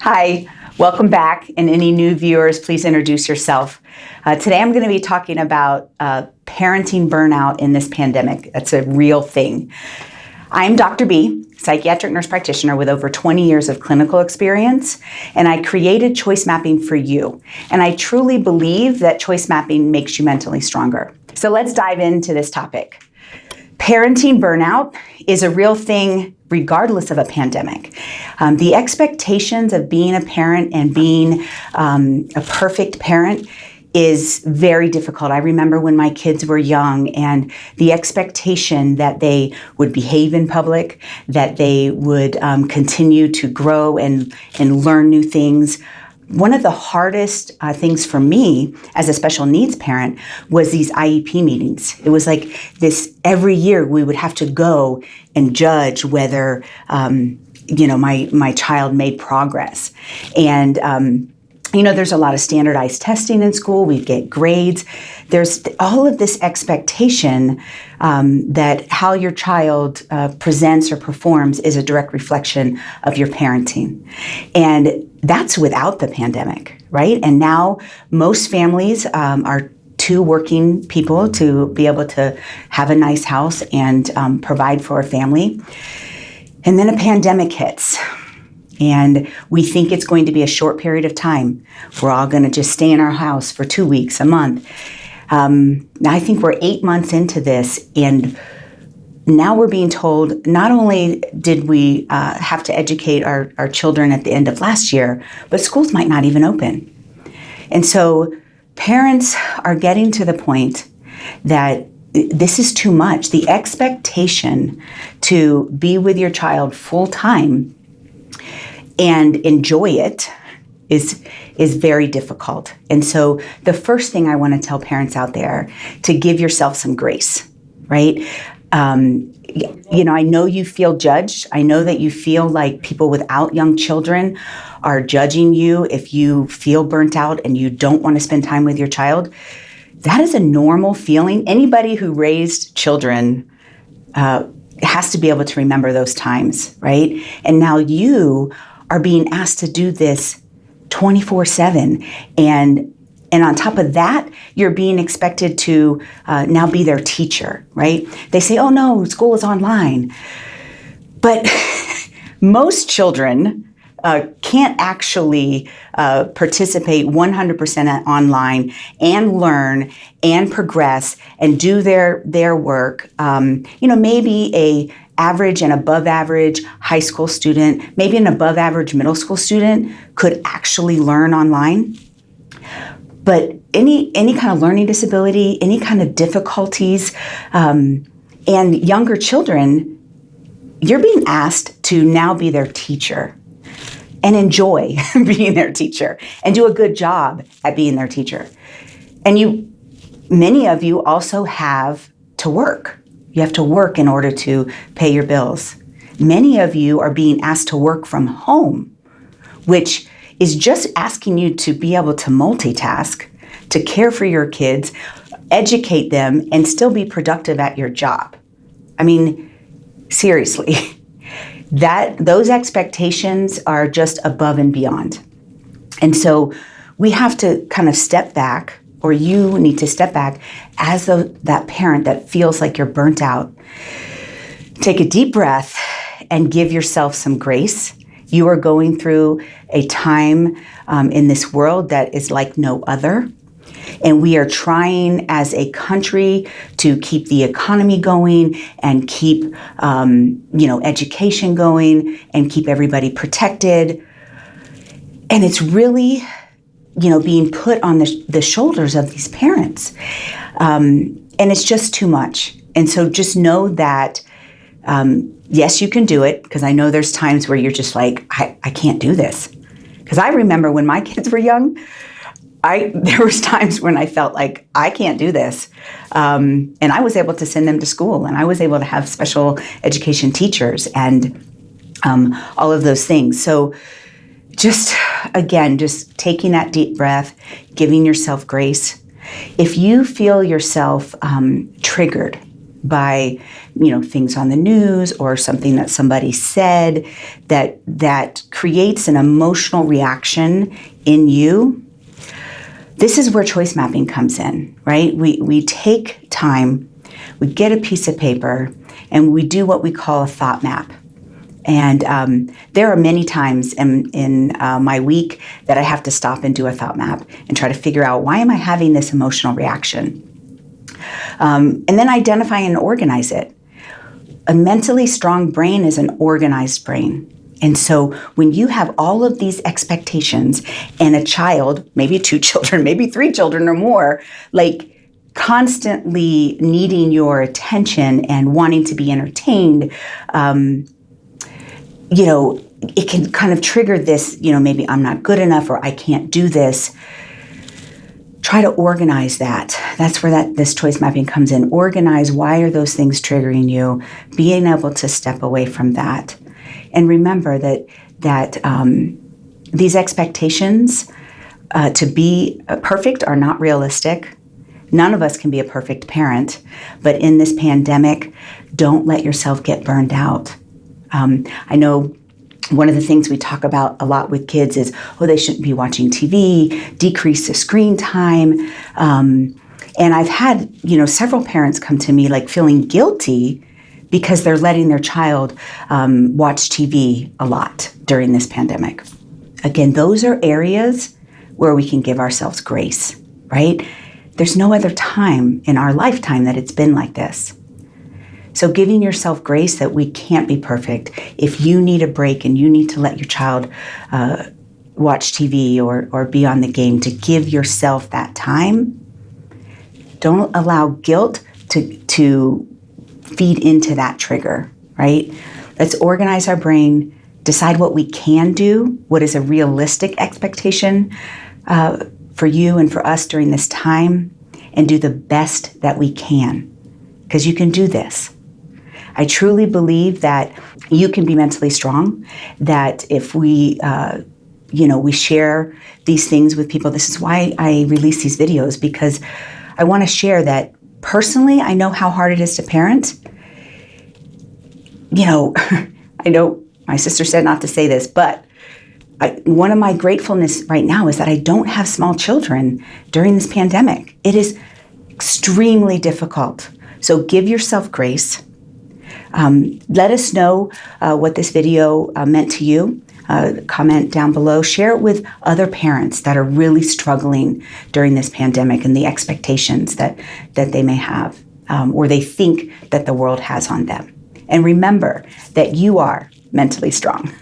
Hi, welcome back. And any new viewers, please introduce yourself. Today I'm going to be talking about parenting burnout in this pandemic. That's a real thing. I'm Dr. B, psychiatric nurse practitioner with over 20 years of clinical experience, and I created choice mapping for you. And I truly believe that choice mapping makes you mentally stronger. So let's dive into this topic. Parenting burnout is a real thing regardless of a pandemic. The expectations of being a parent and being a perfect parent is very difficult. I remember when my kids were young and the expectation that they would behave in public, that they would continue to grow and learn new things. One of the hardest things for me as a special needs parent was these IEP meetings. It was like this, every year we would have to go and judge whether, my child made progress. And, there's a lot of standardized testing in school. We get grades. There's all of this expectation that how your child presents or performs is a direct reflection of your parenting. And that's without the pandemic, right? And now most families are two working people to be able to have a nice house and provide for a family. And then a pandemic hits. And we think it's going to be a short period of time. We're all going to just stay in our house for 2 weeks, a month. I think we're 8 months into this, and now we're being told not only did we have to educate our children at the end of last year, but schools might not even open. And so parents are getting to the point that this is too much. The expectation to be with your child full time and enjoy it is very difficult. And so the first thing I want to tell parents out there, to give yourself some grace, right? I know you feel judged. I know that you feel like people without young children are judging you if you feel burnt out and you don't want to spend time with your child. That is a normal feeling. Anybody who raised children has to be able to remember those times, right? And now you are being asked to do this 24/7. And on top of that, you're being expected to now be their teacher, right? They say, oh no, school is online. But most children can't actually participate 100% online and learn and progress and do their work. Maybe a average and above average high school student, maybe an above average middle school student could actually learn online. But any kind of learning disability, any kind of difficulties, and younger children, you're being asked to now be their teacher and enjoy being their teacher and do a good job at being their teacher. And many of you also have to work. You have to work in order to pay your bills. Many of you are being asked to work from home, which is just asking you to be able to multitask, to care for your kids, educate them, and still be productive at your job. I mean, seriously, those expectations are just above and beyond. And so we have to kind of step back, or you need to step back as that parent that feels like you're burnt out. Take a deep breath and give yourself some grace. You are going through a time in this world that is like no other. And we are trying as a country to keep the economy going and keep, education going and keep everybody protected. And it's really, being put on the shoulders of these parents. And it's just too much. And so just know that, yes, you can do it, because I know there's times where you're just like, I can't do this. Because I remember when my kids were young, there was times when I felt like I can't do this. And I was able to send them to school, and I was able to have special education teachers and all of those things. So just taking that deep breath, giving yourself grace. If you feel yourself triggered by, things on the news or something that somebody said that creates an emotional reaction in you, this is where choice mapping comes in, right? We take time, we get a piece of paper, and we do what we call a thought map. And there are many times in my week that I have to stop and do a thought map and try to figure out, why am I having this emotional reaction? And then identify and organize it. A mentally strong brain is an organized brain. And so when you have all of these expectations and a child, maybe 2 children, maybe 3 children or more, constantly needing your attention and wanting to be entertained, it can kind of trigger this, maybe I'm not good enough or I can't do this. Try to organize that. That's where this choice mapping comes in. Organize, why are those things triggering you? Being able to step away from that. And remember that these expectations to be perfect are not realistic. None of us can be a perfect parent, but in this pandemic, don't let yourself get burned out. I know one of the things we talk about a lot with kids is, they shouldn't be watching TV, decrease the screen time. And I've had, several parents come to me feeling guilty because they're letting their child watch TV a lot during this pandemic. Again, those are areas where we can give ourselves grace, right? There's no other time in our lifetime that it's been like this. So giving yourself grace that we can't be perfect. If you need a break and you need to let your child watch TV or be on the game, to give yourself that time. Don't allow guilt to feed into that trigger, right? Let's organize our brain, decide what we can do, what is a realistic expectation for you and for us during this time, and do the best that we can, because you can do this. I truly believe that you can be mentally strong, that if we, we share these things with people. This is why I release these videos, because I want to share that personally, I know how hard it is to parent. I know my sister said not to say this, but one of my gratefulness right now is that I don't have small children during this pandemic. It is extremely difficult. So give yourself grace. Let us know what this video meant to you. Comment down below. Share it with other parents that are really struggling during this pandemic and the expectations that they may have or they think that the world has on them. And remember that you are mentally strong.